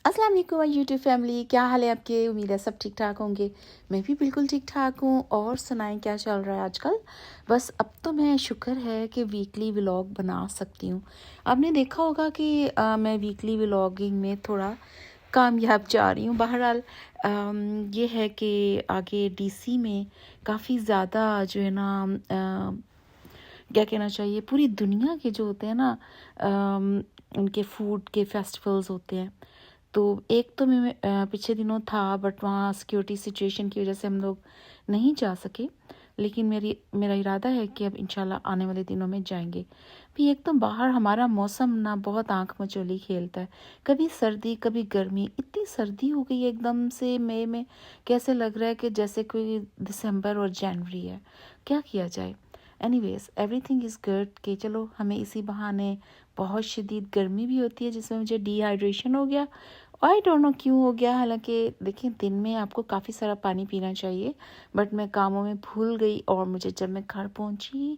अस्सलाम वालेकुम YouTube family, क्या हाल है आपके। उम्मीद है सब ठीक ठाक होंगे। मैं भी बिल्कुल ठीक ठाक हूँ। और सुनाएं क्या चल रहा है आजकल। बस अब तो मैं शुक्र है कि वीकली व्लॉग बना सकती हूँ। आपने देखा होगा कि मैं वीकली व्लॉगिंग में थोड़ा कामयाब जा रही हूँ। बहरहाल ये है कि आगे डीसी में काफ़ी ज़्यादा जो है ना क्या कहना चाहिए, पूरी दुनिया के जो होते हैं ना उनके फूड के फेस्टिवल्स होते हैं। तो एक तो मैं पिछले दिनों था, बट वहाँ सिक्योरिटी सिचुएशन की वजह से हम लोग नहीं जा सके। लेकिन मेरा इरादा है कि अब इंशाल्लाह आने वाले दिनों में जाएंगे। भी एक तो बाहर हमारा मौसम ना बहुत आंख मचोली खेलता है। कभी सर्दी कभी गर्मी, इतनी सर्दी हो गई है एकदम से मई में। कैसे लग रहा है कि जैसे कोई दिसंबर और जनवरी है। क्या किया जाए। एनीवेज एवरीथिंग इज़ गुड कि चलो हमें इसी बहाने बहुत शदीद गर्मी भी होती है जिसमें मुझे डिहाइड्रेशन हो गया। आई डोंट नो क्यों हो गया। हालांकि देखिए दिन में आपको काफ़ी सारा पानी पीना चाहिए, बट मैं कामों में भूल गई। और मुझे जब मैं घर पहुंची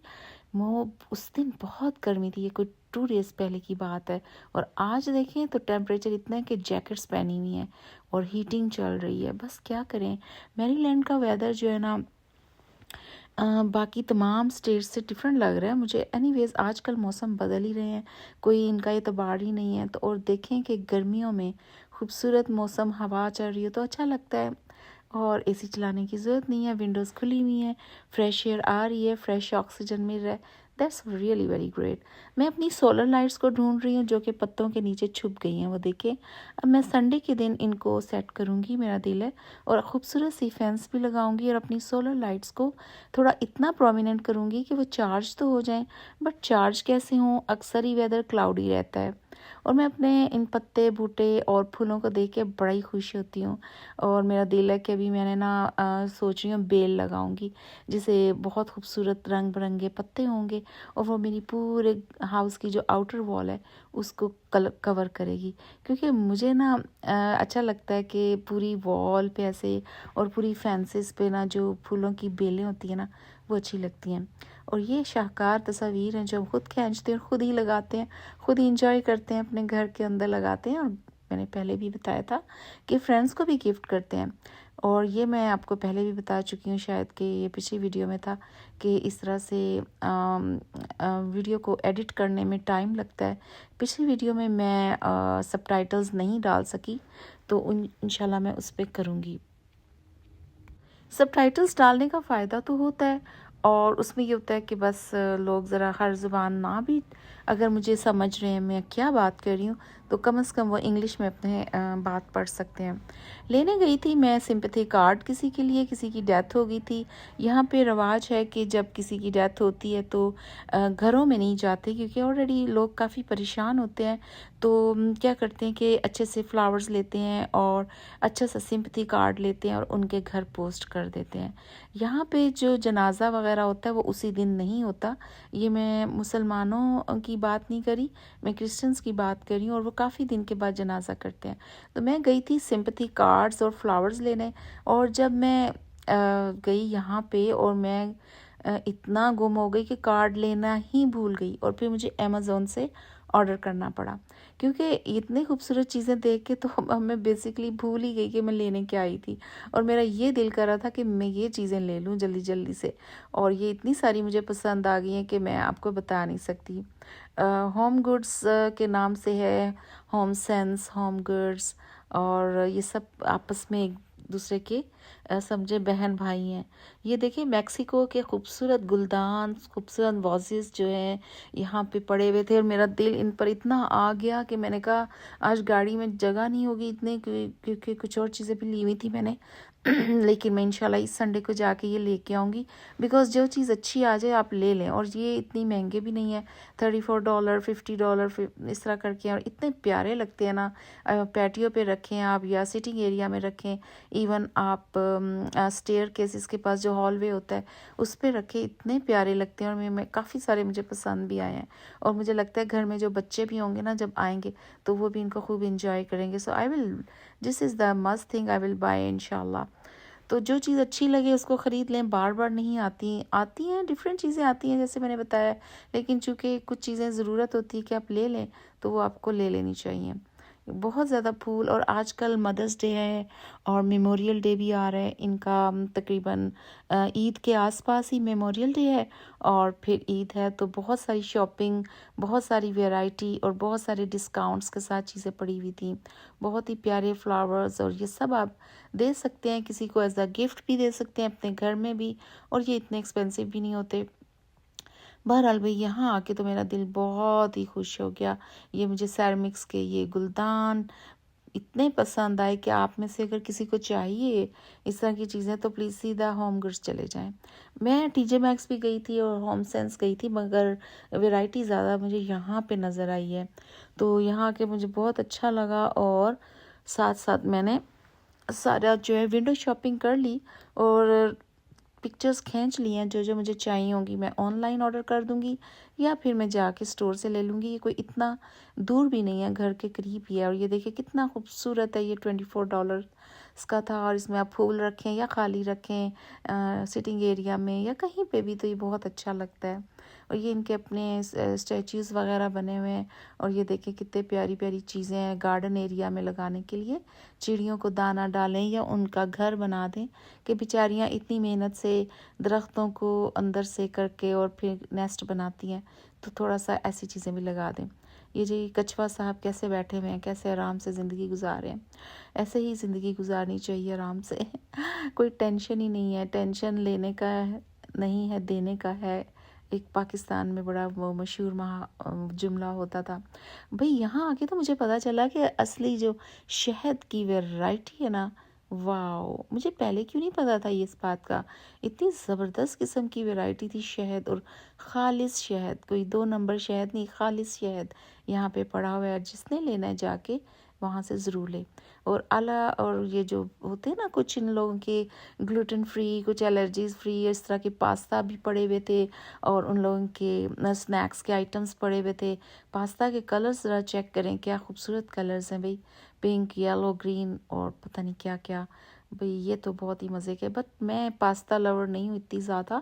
वो उस दिन बहुत गर्मी थी। ये कोई 2 डेज़ पहले की बात है। और आज देखें तो टेम्परेचर इतना है कि जैकेट्स पहनी हुई हैं और हीटिंग चल रही है। बस क्या करें। मैरीलैंड का वेदर जो है ना बाकी तमाम स्टेट से डिफरेंट लग रहा है मुझे। एनीवेज आजकल मौसम बदल ही रहे हैं, कोई इनका एतबार ही नहीं है। तो और देखें कि गर्मियों में खूबसूरत मौसम, हवा चल रही है तो अच्छा लगता है। और एसी चलाने की ज़रूरत नहीं है, विंडोज़ खुली हुई हैं, फ्रेश एयर आ रही है, फ्रेश ऑक्सीजन मिल रहा है। That's really very great. मैं अपनी सोलर लाइट्स को ढूंढ रही हूँ जो कि पत्तों के नीचे छुप गई हैं। वो देखें, अब मैं संडे के दिन इनको सेट करूँगी, मेरा दिल है। और खूबसूरत सी फैंस भी लगाऊंगी और अपनी सोलर लाइट्स को थोड़ा इतना प्रोमिनेंट करूँगी कि वो चार्ज तो हो जाएं। बट चार्ज कैसे हों, अक्सर ही वेदर क्लाउडी रहता है। और मैं अपने इन पत्ते बूटे और फूलों को देख के बड़ी खुश होती हूँ। और मेरा दिल है कि अभी मैंने ना सोच रही हूँ बेल लगाऊंगी, जिसे बहुत खूबसूरत रंग बिरंगे पत्ते होंगे। और वो मेरी पूरे हाउस की जो आउटर वॉल है उसको कवर करेगी। क्योंकि मुझे ना अच्छा लगता है कि पूरी वॉल पे ऐसे और पूरी फेंसेस पे ना जो फूलों की बेलें होती है ना वो अच्छी लगती हैं। और ये शाहकार तस्वीर हैं जो हम खुद खींचते हैं, खुद ही लगाते हैं, खुद ही इंजॉय करते हैं, अपने घर के अंदर लगाते हैं। और मैंने पहले भी बताया था कि फ्रेंड्स को भी गिफ्ट करते हैं। और ये मैं आपको पहले भी बता चुकी हूँ शायद कि ये पिछली वीडियो में था कि इस तरह से वीडियो को एडिट करने में टाइम लगता है। पिछली वीडियो में मैं सबटाइटल्स नहीं डाल सकी, तो इंशाल्लाह मैं उस पर करूँगी। सबटाइटल्स डालने का फ़ायदा तो होता है, और उसमें ये होता है कि बस लोग ज़रा हर ज़ुबान ना भी अगर मुझे समझ रहे हैं मैं क्या बात कर रही हूँ, तो कम से कम वो इंग्लिश में अपने बात पढ़ सकते हैं। लेने गई थी मैं सिंपैथी कार्ड किसी के लिए, किसी की डेथ हो गई थी। यहाँ पे रवाज है कि जब किसी की डेथ होती है तो घरों में नहीं जाते, क्योंकि ऑलरेडी लोग काफ़ी परेशान होते हैं। तो क्या करते हैं कि अच्छे से फ्लावर्स लेते हैं और अच्छा सा सिंपैथी कार्ड लेते हैं और उनके घर पोस्ट कर देते हैं। यहाँ पे जो जनाजा वगैरह होता है वो उसी दिन नहीं होता। ये मैं मुसलमानों की बात नहीं करी, मैं क्रिश्चियंस की बात कर रही हूँ। और वो काफ़ी दिन के बाद जनाजा करते हैं। तो मैं गई थी सिंपैथी कार्ड्स और फ्लावर्स लेने। और जब मैं गई यहाँ पे और मैं इतना गुम हो गई कि कार्ड लेना ही भूल गई। और फिर मुझे अमेज़ोन से ऑर्डर करना पड़ा, क्योंकि इतनी खूबसूरत चीज़ें देख के तो मैं बेसिकली भूल ही गई कि मैं लेने क्या आई थी। और मेरा ये दिल कर रहा था कि मैं ये चीज़ें ले लूँ जल्दी जल्दी से। और ये इतनी सारी मुझे पसंद आ गई हैं कि मैं आपको बता नहीं सकती। होम गुड्स के नाम से है, होम सेंस, होम गुड्स, और ये सब आपस में एक दूसरे के समझे बहन भाई हैं। ये देखिए मैक्सिको के खूबसूरत गुलदान, खूबसूरत वाजेस जो हैं यहाँ पे पड़े हुए थे। और मेरा दिल इन पर इतना आ गया कि मैंने कहा आज गाड़ी में जगह नहीं होगी इतने, क्योंकि कुछ और चीज़ें भी ली हुई थी मैंने। लेकिन मैं इंशाल्लाह इस संडे को जाके ये लेके आऊँगी। बिकॉज़ जो चीज़ अच्छी आ जाए आप ले लें। और ये इतनी महंगे भी नहीं है, $34, $50 इस तरह करके। और इतने प्यारे लगते हैं ना, पैटियो पे रखें आप या सिटिंग एरिया में रखें। इवन आप स्टेयर केसेस के पास जो हॉलवे होता है उस पर रखें, इतने प्यारे लगते हैं। और मैं काफ़ी सारे मुझे पसंद भी आए हैं। और मुझे लगता है घर में जो बच्चे भी होंगे ना जब आएंगे तो वो भी इनको खूब इंजॉय करेंगे। So I will, this is the must thing I will buy इंशाल्लाह। तो जो चीज़ अच्छी लगे उसको ख़रीद लें। बार बार नहीं आती आती हैं, डिफरेंट चीज़ें आती हैं जैसे मैंने बताया। लेकिन चूँकि कुछ चीज़ें ज़रूरत होती है कि आप ले लें, तो वो आपको ले लेनी चाहिए। बहुत ज़्यादा फूल। और आजकल मदर्स डे है और मेमोरियल डे भी आ रहा है इनका, तकरीबन ईद के आसपास ही मेमोरियल डे है और फिर ईद है, तो बहुत सारी शॉपिंग, बहुत सारी वैरायटी और बहुत सारे डिस्काउंट्स के साथ चीज़ें पड़ी हुई थी। बहुत ही प्यारे फ्लावर्स, और ये सब आप दे सकते हैं, किसी को एज अ गिफ्ट भी दे सकते हैं अपने घर में भी, और ये इतने एक्सपेंसिव भी नहीं होते। बहरहाल भाई, यहाँ आके तो मेरा दिल बहुत ही खुश हो गया। ये मुझे सैरामिक्स के ये गुलदान इतने पसंद आए कि आप में से अगर किसी को चाहिए इस तरह की चीज़ें तो प्लीज़ सीधा होम गुड्स चले जाएं। मैं टीजे मैक्स भी गई थी और होम सेंस गई थी, मगर वैरायटी ज़्यादा मुझे यहाँ पे नज़र आई है। तो यहाँ आके मुझे बहुत अच्छा लगा, और साथ साथ मैंने सारा जो है विंडो शॉपिंग कर ली और पिक्चर्स खींच ली हैं। जो जो मुझे चाहिए होंगी मैं ऑनलाइन ऑर्डर कर दूंगी, या फिर मैं जाके स्टोर से ले लूँगी। ये कोई इतना दूर भी नहीं है, घर के करीब ही है। और ये देखिए कितना खूबसूरत है, ये $24 का था। और इसमें आप फूल रखें या खाली रखें सिटिंग एरिया में या कहीं पे भी, तो ये बहुत अच्छा लगता है। और ये इनके अपने स्टैचूज़ वगैरह बने हुए हैं। और ये देखें कितने प्यारी प्यारी चीज़ें हैं गार्डन एरिया में लगाने के लिए। चिड़ियों को दाना डालें या उनका घर बना दें, कि बेचारियाँ इतनी मेहनत से दरख्तों को अंदर से करके और फिर नेस्ट बनाती हैं, तो थोड़ा सा ऐसी चीज़ें भी लगा दें। ये जी कछुआ साहब कैसे बैठे हुए हैं, कैसे आराम से ज़िंदगी गुजार रहे हैं। ऐसे ही ज़िंदगी गुजारनी चाहिए आराम से। कोई टेंशन ही नहीं है, टेंशन लेने का नहीं है, देने का है। एक पाकिस्तान में बड़ा वो मशहूर जुमला होता था भाई। यहाँ आके तो मुझे पता चला कि असली जो शहद की वैरायटी है ना, वाओ, मुझे पहले क्यों नहीं पता था ये इस बात का। इतनी ज़बरदस्त किस्म की वैरायटी थी शहद, और खालिस शहद, कोई 2 नंबर शहद नहीं, खालिस शहद यहाँ पे पड़ा हुआ है। जिसने लेना है जाके वहाँ से ज़रूर ले। और आला, और ये जो होते हैं ना कुछ इन लोगों के ग्लूटेन फ्री, कुछ एलर्जीज फ्री, इस तरह के पास्ता भी पड़े हुए थे, और उन लोगों के स्नैक्स के आइटम्स पड़े हुए थे। पास्ता के कलर्स ज़रा चेक करें, क्या खूबसूरत कलर्स हैं भाई, पिंक, येलो, ग्रीन और पता नहीं क्या क्या। भाई ये तो बहुत ही मज़े के। बट मैं पास्ता लवर नहीं हूँ इतनी ज़्यादा,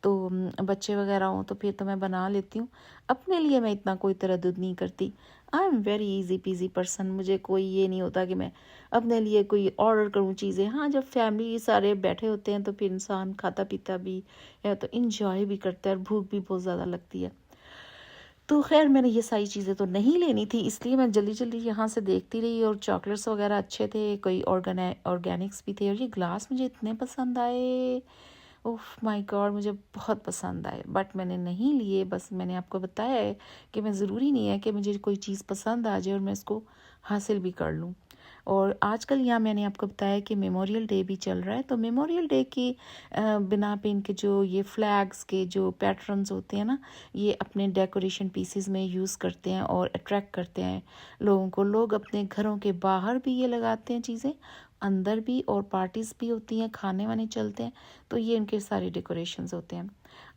तो बच्चे वगैरह हों तो फिर तो मैं बना लेती हूँ। अपने लिए मैं इतना कोई तरद्दुद नहीं करती। I am very easy PG person. मुझे कोई ये नहीं होता कि मैं अपने लिए कोई ऑर्डर करूँ चीज़ें। हाँ, जब फैमिली सारे बैठे होते हैं तो फिर इंसान खाता पीता भी है, तो इंजॉय भी करता है, और भूख भी बहुत ज़्यादा लगती है। तो खैर मैंने ये सारी चीज़ें तो नहीं लेनी थी, इसलिए मैं जल्दी जल्दी यहाँ से देखती रही। और चॉकलेट्स वगैरह अच्छे थे, कोई ऑर्गेनिक्स भी थे। और ये ग्लास मुझे इतने पसंद आए, ओह माय गॉड, मुझे बहुत पसंद आए। बट मैंने नहीं लिए, बस मैंने आपको बताया है कि मैं ज़रूरी नहीं है कि मुझे कोई चीज़ पसंद आ जाए और मैं इसको हासिल भी कर लूँ। और आजकल यहाँ मैंने आपको बताया कि मेमोरियल डे भी चल रहा है, तो मेमोरियल डे की बिना पे इनके जो ये फ्लैग्स के जो पैटर्न्स होते हैं ना, ये अपने डेकोरेशन पीसेस में यूज़ करते हैं और अट्रैक्ट करते हैं लोगों को। लोग अपने घरों के बाहर भी ये लगाते हैं चीज़ें, अंदर भी, और पार्टीज़ भी होती हैं, खाने वाने चलते हैं, तो ये इनके सारे डेकोरेशंस होते हैं।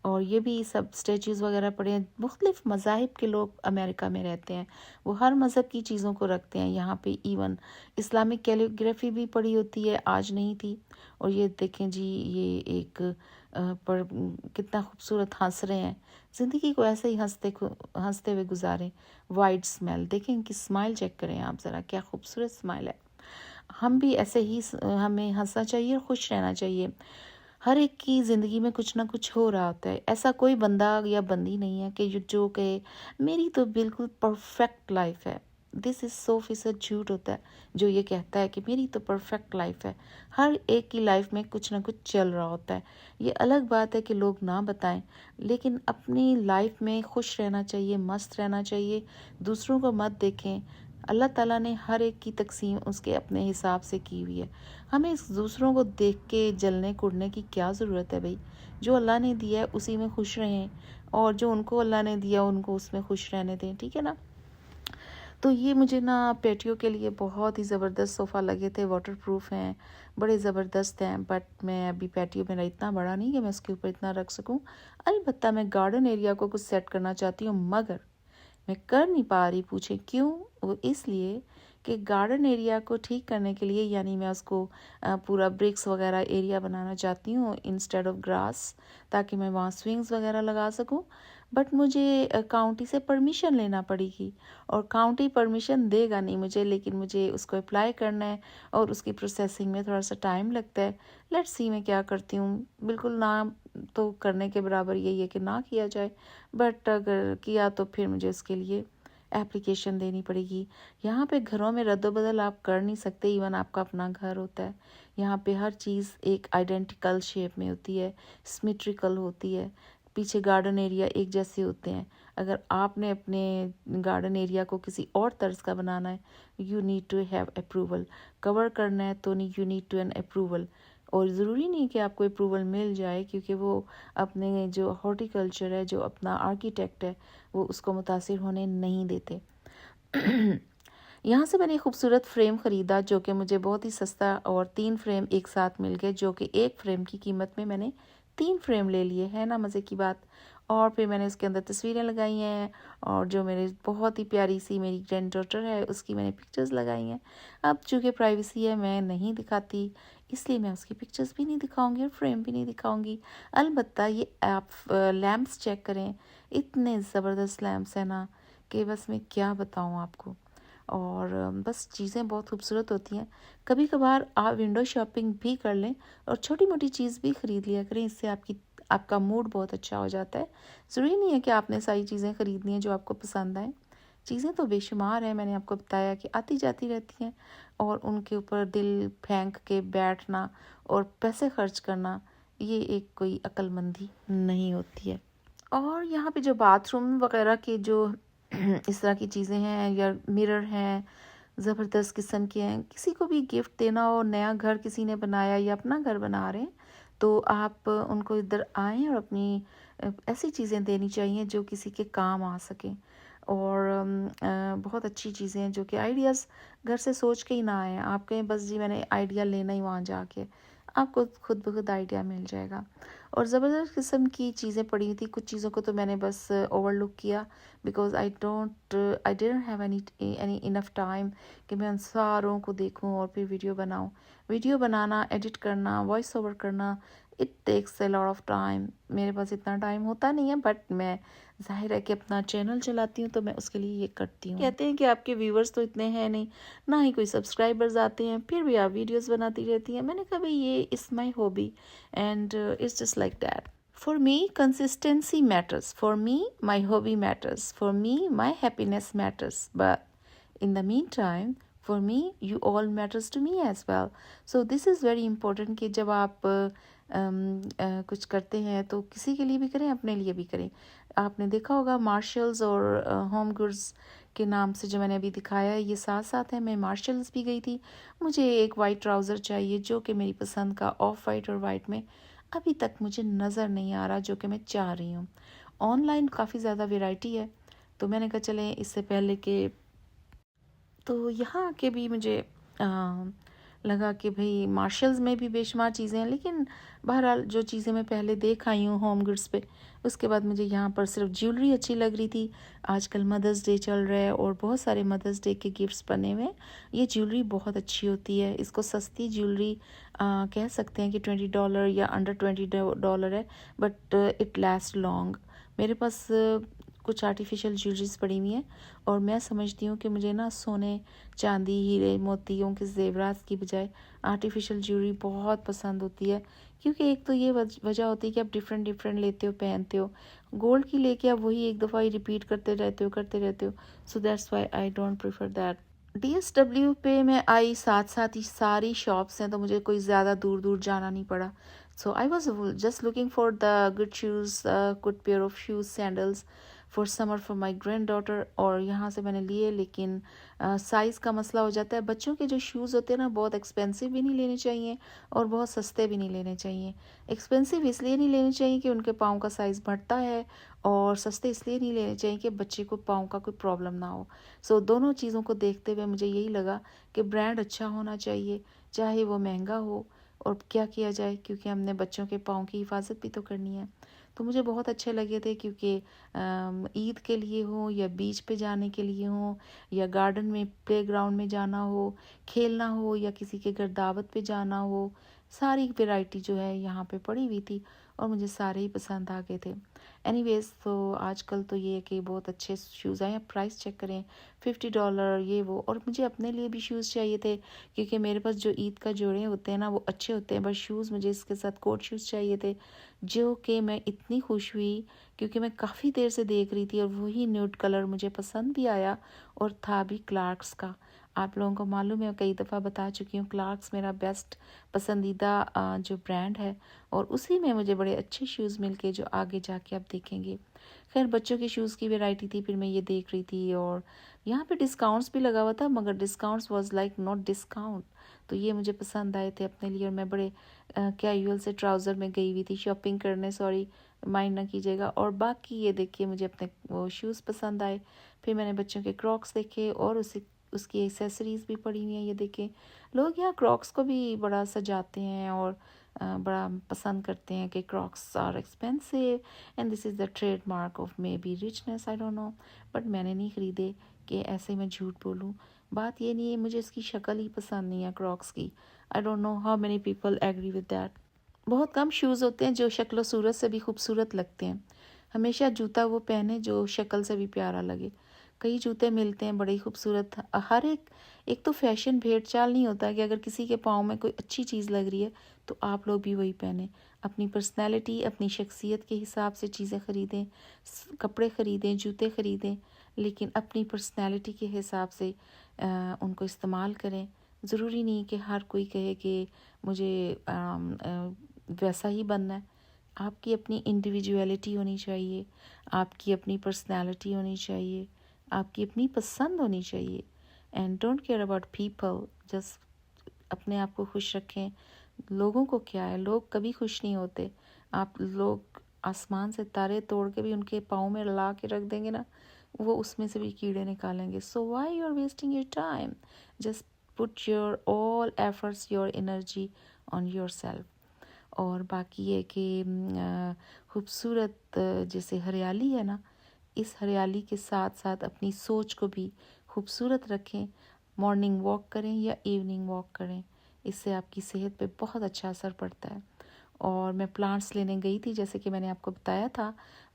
और ये भी सब स्टैचूज़ वगैरह पड़े हैं। मुख्तलिफ़ मज़ाहिब के लोग अमेरिका में रहते हैं, वो हर मज़हब की चीज़ों को रखते हैं यहाँ पे। इवन इस्लामिक कैलीग्राफी भी पड़ी होती है, आज नहीं थी। और ये देखें जी, ये एक पर कितना खूबसूरत हंस रहे हैं। ज़िंदगी को ऐसे ही हंसते हुए गुजारें। वाइड स्माइल देखें, इनकी स्माइल चेक करें आप ज़रा, क्या खूबसूरत स्माइल है। हम भी ऐसे ही हमें हंसना चाहिए और खुश रहना चाहिए। हर एक की ज़िंदगी में कुछ ना कुछ हो रहा होता है। ऐसा कोई बंदा या बंदी नहीं है कि जो कहे मेरी तो बिल्कुल परफेक्ट लाइफ है। दिस इज़ सो फीसद झूठ होता है जो ये कहता है कि मेरी तो परफेक्ट लाइफ है। हर एक की लाइफ में कुछ ना कुछ चल रहा होता है। ये अलग बात है कि लोग ना बताएं, लेकिन अपनी लाइफ में खुश रहना चाहिए, मस्त रहना चाहिए। दूसरों को मत देखें। अल्लाह ताला ने हर एक की तकसीम उसके अपने हिसाब से की हुई है। हमें इस दूसरों को देख के जलने कुड़ने की क्या ज़रूरत है भाई। जो अल्लाह ने दिया है उसी में खुश रहें, और जो उनको अल्लाह ने दिया उनको उसमें खुश रहने दें, ठीक है ना। तो ये मुझे ना पेटियों के लिए बहुत ही ज़बरदस्त सोफ़ा लगे थे, वाटर प्रूफ हैं, बड़े ज़बरदस्त हैं। बट मैं अभी पैटियो मेरा इतना बड़ा नहीं कि मैं उसके ऊपर इतना रख सकूं। अलबत्ता मैं गार्डन एरिया को कुछ सेट करना चाहती हूँ, मगर मैं कर नहीं पा रही। पूछे क्यों? वो इसलिए कि गार्डन एरिया को ठीक करने के लिए, यानी मैं उसको पूरा ब्रिक्स वगैरह एरिया बनाना चाहती हूँ इंस्टेड ऑफ ग्रास, ताकि मैं वहाँ स्विंग्स वगैरह लगा सकूँ। बट मुझे काउंटी से परमिशन लेना पड़ेगी और काउंटी परमिशन देगा नहीं मुझे, लेकिन मुझे उसको अप्लाई करना है और उसकी प्रोसेसिंग में थोड़ा सा टाइम लगता है। लेट्स सी मैं क्या करती हूँ। बिल्कुल ना तो करने के बराबर यही है कि ना किया जाए, बट अगर किया तो फिर मुझे उसके लिए एप्लीकेशन देनी पड़ेगी। यहाँ पे घरों में रद्दोबदल आप कर नहीं सकते, इवन आपका अपना घर होता है। यहाँ पे हर चीज़ एक आइडेंटिकल शेप में होती है, सिमेट्रिकल होती है। पीछे गार्डन एरिया एक जैसे होते हैं। अगर आपने अपने गार्डन एरिया को किसी और तर्ज का बनाना है, you need to have approval. Cover करना है तो नहीं, you need to an approval. और ज़रूरी नहीं कि आपको अप्रूवल मिल जाए, क्योंकि वो अपने जो हॉर्टिकल्चर है, जो अपना आर्किटेक्ट है, वो उसको मुतासिर होने नहीं देते। यहाँ से मैंने एक खूबसूरत फ्रेम ख़रीदा जो कि मुझे बहुत ही सस्ता, और 3 फ्रेम एक साथ मिल गए, जो कि एक फ्रेम की कीमत में मैंने 3 फ्रेम ले लिए। है ना मज़े की बात। और फिर मैंने उसके अंदर तस्वीरें लगाई हैं, और जो मेरी बहुत ही प्यारी सी मेरी ग्रैंड डॉटर है उसकी मैंने पिक्चर्स लगाई हैं। अब चूँकि प्राइवेसी है, मैं नहीं दिखाती, इसलिए मैं उसकी पिक्चर्स भी नहीं दिखाऊंगी और फ्रेम भी नहीं दिखाऊंगी। अलबत्ता ये आप लैम्प्स चेक करें, इतने ज़बरदस्त लैम्प्स हैं ना कि बस मैं क्या बताऊँ आपको। और बस चीज़ें बहुत खूबसूरत होती हैं। कभी कभार आप विंडो शॉपिंग भी कर लें और छोटी मोटी चीज़ भी ख़रीद लिया करें, इससे आपका मूड बहुत अच्छा हो जाता है। ज़रूरी नहीं है कि आपने सारी चीज़ें ख़रीदनी हैं जो आपको पसंद आएँ। चीज़ें तो बेशुमार हैं, मैंने आपको बताया कि आती जाती रहती हैं, और उनके ऊपर दिल फेंक के बैठना और पैसे खर्च करना, ये एक कोई अक्लमंदी नहीं होती है। और यहाँ पे जो बाथरूम वगैरह के जो इस तरह की चीज़ें हैं, या मिरर हैं, ज़बरदस्त किस्म के हैं। किसी को भी गिफ्ट देना हो, नया घर किसी ने बनाया या अपना घर बना रहे हैं, तो आप उनको इधर आएँ और अपनी ऐसी चीज़ें देनी चाहिए जो किसी के काम आ सकें। और बहुत अच्छी चीज़ें हैं जो कि आइडियाज़ घर से सोच के ही ना आए। आप कहें बस जी मैंने आइडिया लेना ही वहाँ जाके, आपको खुद ब खुद आइडिया मिल जाएगा। और ज़बरदस्त किस्म की चीज़ें पड़ी थी। कुछ चीज़ों को तो मैंने बस ओवरलुक किया, because I didn't have any enough time कि मैं उन सारों को देखूं और फिर वीडियो बनाऊं। वीडियो बनाना, एडिट करना, वॉइस ओवर करना, it takes a lot of time. मेरे पास इतना टाइम होता नहीं है, बट मैं ज़ाहिर है कि अपना चैनल चलाती हूँ तो मैं उसके लिए ये करती हूँ। कहते हैं कि आपके व्यूवर्स तो इतने हैं नहीं, ना ही कोई सब्सक्राइबर्स आते हैं, फिर भी आप वीडियोस बनाती रहती हैं। मैंने कहा भाई ये is my hobby and it's just like that. For me, consistency matters. For me, my hobby matters. For me, my happiness matters. But in the meantime, for me, you all matters to me as well. So this is very important कि जब आप कुछ करते हैं तो किसी के लिए भी करें, अपने लिए भी करें। आपने देखा होगा मार्शल्स और होम गुड्स के नाम से जो मैंने अभी दिखाया है, ये साथ साथ है। मैं मार्शल्स भी गई थी, मुझे एक वाइट ट्राउज़र चाहिए जो कि मेरी पसंद का ऑफ वाइट और वाइट में अभी तक मुझे नज़र नहीं आ रहा, जो कि मैं चाह रही हूँ। ऑनलाइन काफ़ी ज़्यादा वैरायटी है, तो मैंने कहा चलें इससे पहले कि, तो यहाँ आके भी मुझे लगा कि भाई मार्शल्स में भी बेशुमार चीज़ें हैं, लेकिन बहरहाल जो चीज़ें मैं पहले देख आई हूँ होम गुड्स पे, उसके बाद मुझे यहाँ पर सिर्फ ज्वेलरी अच्छी लग रही थी। आजकल मदर्स डे चल रहा है और बहुत सारे मदर्स डे के गिफ्ट्स बने हुए हैं। ये ज्वेलरी बहुत अच्छी होती है, इसको सस्ती ज्वेलरी कह सकते हैं कि $20 या अंडर $20 है, बट इट लास्ट लॉन्ग। मेरे पास कुछ आर्टिफिशियल ज्वेलरीज पड़ी हुई हैं, और मैं समझती हूँ कि मुझे ना सोने, चांदी, हीरे, मोतियों के जेवरात की बजाय आर्टिफिशियल ज्वेलरी बहुत पसंद होती है। क्योंकि एक तो ये वजह होती है कि आप डिफरेंट डिफरेंट लेते हो, पहनते हो। गोल्ड की लेके आप वही एक दफ़ा ही रिपीट करते रहते हो। So that's why I don't prefer that. DSW पे मैं आई, साथ साथ ही सारी शॉप्स हैं, तो मुझे कोई ज़्यादा दूर दूर जाना नहीं पड़ा। So I was just looking for the good shoes, good pair of shoes, sandals for summer for my granddaughter. और यहाँ से मैंने लिए, लेकिन साइज़ का मसला हो जाता है। बच्चों के जो शूज़ होते हैं ना, बहुत एक्सपेंसिव भी नहीं लेने चाहिए और बहुत सस्ते भी नहीं लेने चाहिए। एक्सपेंसिव इसलिए नहीं लेने चाहिए कि उनके पाँव का साइज़ बढ़ता है, और सस्ते इसलिए नहीं लेने चाहिए कि बच्चे को पाँव का कोई प्रॉब्लम ना हो। सो दोनों चीज़ों को देखते हुए मुझे यही लगा कि ब्रांड अच्छा होना चाहिए, चाहे वो महंगा हो। और क्या किया जाए, क्योंकि हमने बच्चों के पाँव की हिफाजत भी तो करनी है। तो मुझे बहुत अच्छे लगे थे, क्योंकि ईद के लिए हो, या बीच पे जाने के लिए हो, या गार्डन में, प्लेग्राउंड में जाना हो, खेलना हो, या किसी के घर दावत पे जाना हो, सारी वैरायटी जो है यहाँ पे पड़ी हुई थी। और मुझे सारे ही पसंद आ गए थे। एनीवेज़ तो आजकल तो ये है कि बहुत अच्छे शूज़ आए हैं, प्राइस चेक करें $50 ये वो। और मुझे अपने लिए भी शूज़ चाहिए थे क्योंकि मेरे पास जो ईद का जोड़े होते हैं ना वो अच्छे होते हैं, बस शूज़ मुझे इसके साथ कोट शूज़ चाहिए थे, जो कि मैं इतनी खुश हुई क्योंकि मैं काफ़ी देर से देख रही थी और वही न्यूड कलर मुझे पसंद भी आया और था भी क्लार्क्स का। आप लोगों को मालूम है, कई दफ़ा बता चुकी हूँ, क्लार्क्स मेरा बेस्ट पसंदीदा जो ब्रांड है और उसी में मुझे बड़े अच्छे शूज़ मिल के जो आगे जाके आप देखेंगे। खैर बच्चों के शूज़ की वैरायटी थी, फिर मैं ये देख रही थी और यहाँ पे डिस्काउंट्स भी लगा हुआ था, मगर discounts was like not discount. तो ये मुझे पसंद आए थे अपने लिए और मैं बड़े कैजुअल से ट्राउज़र में गई हुई थी शॉपिंग करने, सॉरी माइंड ना कीजिएगा। और बाकी ये देखिए मुझे अपने वो शूज़ पसंद आए। फिर मैंने बच्चों के क्रॉक्स देखे और उसी उसकी एसेसरीज़ भी पड़ी हुई हैं। ये देखें, लोग यहाँ क्रॉक्स को भी बड़ा सजाते हैं और बड़ा पसंद करते हैं कि Crocs are expensive and this is the trademark of maybe richness, I don't know. But मैंने नहीं ख़रीदे कि ऐसे मैं झूठ बोलूँ। बात ये नहीं है, मुझे इसकी शक्ल ही पसंद नहीं है क्रॉक्स की। I don't know how many people agree with that. बहुत कम शूज़ होते हैं जो शक्ल सूरत से भी खूबसूरत लगते हैं। हमेशा जूता वो पहने जो शक्ल से भी प्यारा लगे। कई जूते मिलते हैं बड़े ही खूबसूरत, हर एक एक तो फैशन भेड़ चाल नहीं होता कि अगर किसी के पाँव में कोई अच्छी चीज़ लग रही है तो आप लोग भी वही पहने। अपनी पर्सनैलिटी, अपनी शख्सियत के हिसाब से चीज़ें ख़रीदें, कपड़े ख़रीदें, जूते ख़रीदें, लेकिन अपनी पर्सनैलिटी के हिसाब से उनको इस्तेमाल करें। ज़रूरी नहीं कि हर कोई कहे कि मुझे वैसा ही बनना है। आपकी अपनी इंडिविजुअलिटी होनी चाहिए, आपकी अपनी पर्सनैलिटी होनी चाहिए, आपकी अपनी पसंद होनी चाहिए। And don't care about people, just अपने आप को खुश रखें। लोगों को क्या है, लोग कभी खुश नहीं होते। आप लोग आसमान से तारे तोड़ के भी उनके पाँव में ला के रख देंगे ना, वो उसमें से भी कीड़े निकालेंगे। So why you are wasting your time, just put your all efforts, your energy on yourself. और बाकी ये कि खूबसूरत जैसे हरियाली है ना, इस हरियाली के साथ साथ अपनी सोच को भी खूबसूरत रखें। मॉर्निंग वॉक करें या इवनिंग वॉक करें, इससे आपकी सेहत पे बहुत अच्छा असर पड़ता है। और मैं प्लांट्स लेने गई थी जैसे कि मैंने आपको बताया था,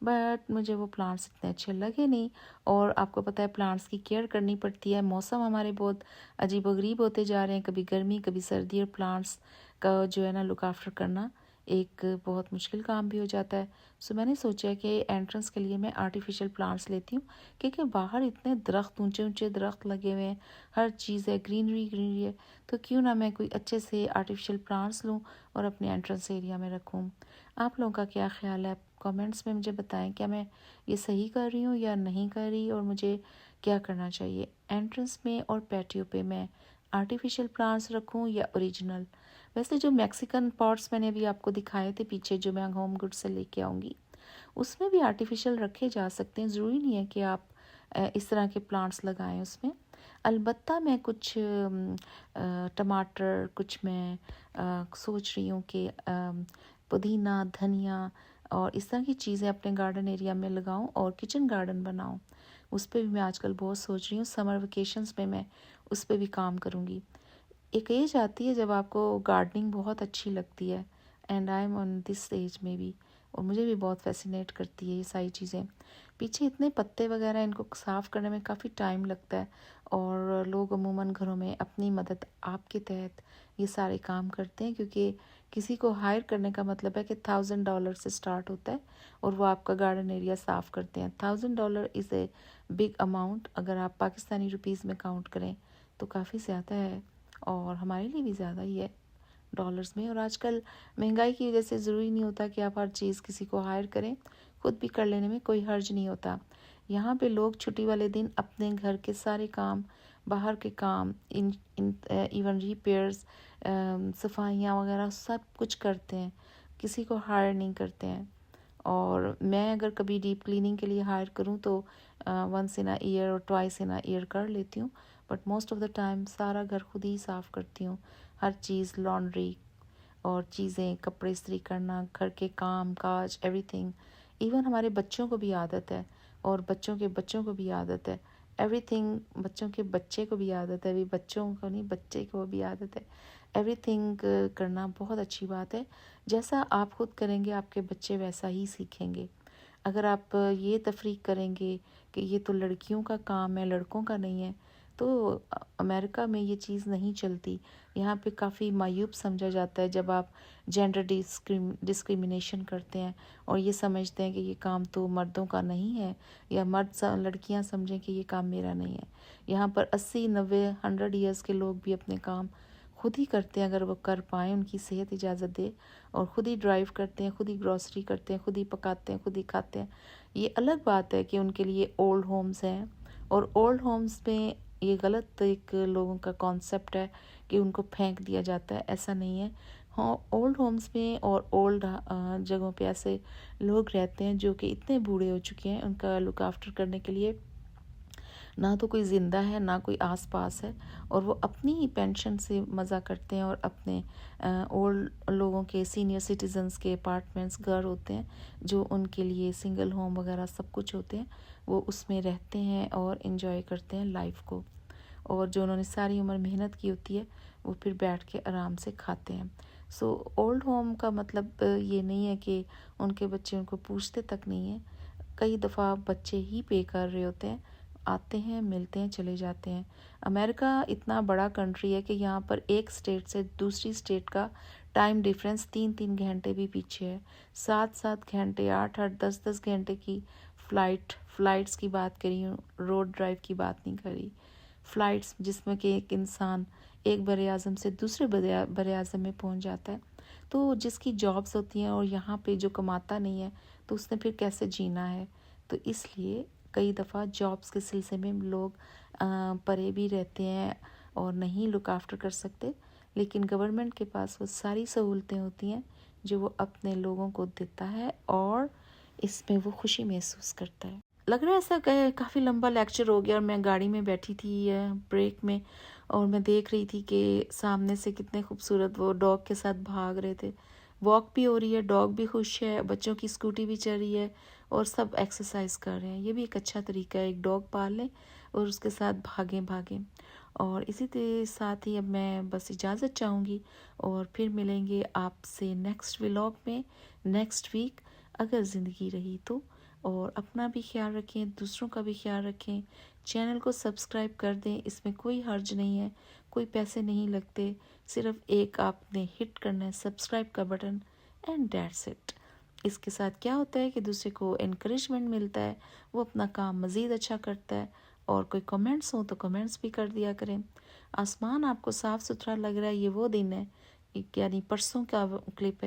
बट मुझे वो प्लांट्स इतने अच्छे लगे नहीं। और आपको पता है प्लांट्स की केयर करनी पड़ती है। मौसम हमारे बहुत अजीबोगरीब होते जा रहे हैं, कभी गर्मी कभी सर्दी, और प्लांट्स का जो है ना लुक आफ्टर करना एक बहुत मुश्किल काम भी हो जाता है। सो मैंने सोचा कि एंट्रेंस के लिए मैं आर्टिफिशियल प्लांट्स लेती हूँ, क्योंकि बाहर इतने दरख्त, ऊंचे ऊंचे दरख्त लगे हुए हैं, हर चीज़ है, ग्रीनरी ग्रीनरी है, तो क्यों ना मैं कोई अच्छे से आर्टिफिशियल प्लांट्स लूँ और अपने एंट्रेंस एरिया में रखूँ। आप लोगों का क्या ख्याल है? कमेंट्स में मुझे बताएं, क्या मैं ये सही कर रही हूँ या नहीं कर रही, और मुझे क्या करना चाहिए। एंट्रेंस में और पैटियो पे मैं आर्टिफिशियल प्लांट्स रखूँ या ओरिजिनल। वैसे जो मैक्सिकन पॉट्स मैंने अभी आपको दिखाए थे पीछे, जो मैं होम गुड से लेके आऊँगी, उसमें भी आर्टिफिशियल रखे जा सकते हैं। ज़रूरी नहीं है कि आप इस तरह के प्लांट्स लगाएं उसमें। अलबत्ता मैं कुछ टमाटर, कुछ मैं सोच रही हूँ कि पुदीना, धनिया और इस तरह की चीज़ें अपने गार्डन एरिया में लगाऊं और किचन गार्डन बनाऊं। उस पर भी मैं आजकल बहुत सोच रही हूँ। समर वेकेशंस में मैं उस पर भी काम करूँगी। एक एज आती है जब आपको गार्डनिंग बहुत अच्छी लगती है, and I am on this age में भी, और मुझे भी बहुत फैसिनेट करती है ये सारी चीज़ें। पीछे इतने पत्ते वगैरह, इनको साफ़ करने में काफ़ी टाइम लगता है, और लोग अमूमन घरों में अपनी मदद आपके तहत ये सारे काम करते हैं, क्योंकि किसी को हायर करने का मतलब है कि $1000 से स्टार्ट होता है और वो आपका गार्डन एरिया साफ़ करते हैं। $1000 इज़ ए बिग अमाउंट, अगर आप पाकिस्तानी रुपीज़ में काउंट करें तो काफ़ी ज़्यादा है, और हमारे लिए भी ज़्यादा ही है डॉलर्स में। और आजकल महंगाई की वजह से ज़रूरी नहीं होता कि आप हर चीज़ किसी को हायर करें, खुद भी कर लेने में कोई हर्ज नहीं होता। यहाँ पे लोग छुट्टी वाले दिन अपने घर के सारे काम, बाहर के काम, इन इन इवन रिपेयर्स, सफाइयाँ वगैरह सब कुछ करते हैं, किसी को हायर नहीं करते हैं। और मैं अगर कभी डीप क्लीनिंग के लिए हायर करूँ तो वंस इन अ ईयर और ट्वाइस इन अ ईयर कर लेती हूँ, but most of the time सारा घर खुद ही साफ़ करती हूँ। हर चीज़, लॉन्ड्री और चीज़ें, कपड़े इस्त्री करना, घर के काम काज, एवरीथिंग। इवन हमारे बच्चों को भी आदत है, और बच्चों के बच्चों को भी आदत है एवरीथिंग, बच्चों के बच्चे को भी आदत है, अभी बच्चों को नहीं, बच्चे को भी आदत है एवरीथिंग करना। बहुत अच्छी बात है। जैसा आप खुद करेंगे आपके बच्चे वैसा ही सीखेंगे। अगर आप ये तफरीक करेंगे कि ये तो लड़कियों का काम है, लड़कों का नहीं है, तो अमेरिका में ये चीज़ नहीं चलती। यहाँ पे काफ़ी मायूब समझा जाता है जब आप जेंडर डिस्क्रिमिनेशन करते हैं और ये समझते हैं कि ये काम तो मर्दों का नहीं है, या लड़कियां समझें कि ये काम मेरा नहीं है। यहाँ पर 80, 90, 100 ईयर्स के लोग भी अपने काम खुद ही करते हैं, अगर वो कर पाएँ, उनकी सेहत इजाज़त दे, और ख़ुद ही ड्राइव करते हैं, खुद ही ग्रॉसरी करते हैं, खुद ही पकाते हैं, खुद ही खाते हैं। ये अलग बात है कि उनके लिए ओल्ड होम्स हैं, और ओल्ड होम्स में ये गलत एक लोगों का कॉन्सेप्ट है कि उनको फेंक दिया जाता है। ऐसा नहीं है। हाँ, ओल्ड होम्स में और ओल्ड जगहों पे ऐसे लोग रहते हैं जो कि इतने बूढ़े हो चुके हैं, उनका लुक आफ्टर करने के लिए ना तो कोई ज़िंदा है ना कोई आस-पास है, और वो अपनी ही पेंशन से मज़ा करते हैं, और अपने ओल्ड लोगों के, सीनियर सिटीजन्स के अपार्टमेंट्स, घर होते हैं जो उनके लिए सिंगल होम वगैरह सब कुछ होते हैं, वो उसमें रहते हैं और इन्जॉय करते हैं लाइफ को। और जो उन्होंने सारी उम्र मेहनत की होती है वो फिर बैठ के आराम से खाते हैं। सो ओल्ड होम का मतलब ये नहीं है कि उनके बच्चे उनको पूछते तक नहीं है। कई दफ़ा बच्चे ही पे कर रहे होते हैं, आते हैं, मिलते हैं, चले जाते हैं। अमेरिका इतना बड़ा कंट्री है कि यहाँ पर एक स्टेट से दूसरी स्टेट का टाइम डिफरेंस 3-3 घंटे भी पीछे है। 7-7 घंटे, 8-8, 10-10 घंटे की फ़्लाइट्स की बात करी हूँ, रोड ड्राइव की बात नहीं करी। फ़्लाइट्स जिसमें कि एक इंसान एक बर-ए-आज़म से दूसरे बर-ए-आज़म में पहुँच जाता है। तो जिसकी जॉब्स होती हैं और यहाँ पे जो कमाता नहीं है, तो उसने फिर कैसे जीना है? तो इसलिए कई दफ़ा जॉब्स के सिलसिले में लोग परे भी रहते हैं और नहीं लुक आफ्टर कर सकते, लेकिन गवर्नमेंट के पास वो सारी सहूलतें होती हैं जो वो अपने लोगों को देता है, और इसमें वो खुशी महसूस करता है। लग रहा है ऐसा काफ़ी लंबा लेक्चर हो गया, और मैं गाड़ी में बैठी थी ब्रेक में, और मैं देख रही थी कि सामने से कितने खूबसूरत वो डॉग के साथ भाग रहे थे। वॉक भी हो रही है, डॉग भी खुश है, बच्चों की स्कूटी भी चल रही है, और सब एक्सरसाइज कर रहे हैं। ये भी एक अच्छा तरीका है, एक डॉग पाल लें और उसके साथ भागें। और इसी के साथ ही अब मैं बस इजाज़त चाहूँगी, और फिर मिलेंगे आपसे नेक्स्ट व्लॉग में नेक्स्ट वीक, अगर ज़िंदगी रही तो। और अपना भी ख्याल रखें, दूसरों का भी ख्याल रखें। चैनल को सब्सक्राइब कर दें, इसमें कोई हर्ज नहीं है, कोई पैसे नहीं लगते, सिर्फ एक आपने हिट करना है सब्सक्राइब का बटन, एंड दैट्स इट। इसके साथ क्या होता है कि दूसरे को इनकरेजमेंट मिलता है, वो अपना काम मज़ीद अच्छा करता है। और कोई कमेंट्स हो तो कमेंट्स भी कर दिया करें। आसमान आपको साफ़ सुथरा लग रहा है, ये वो दिन है, यानी परसों का क्लिप है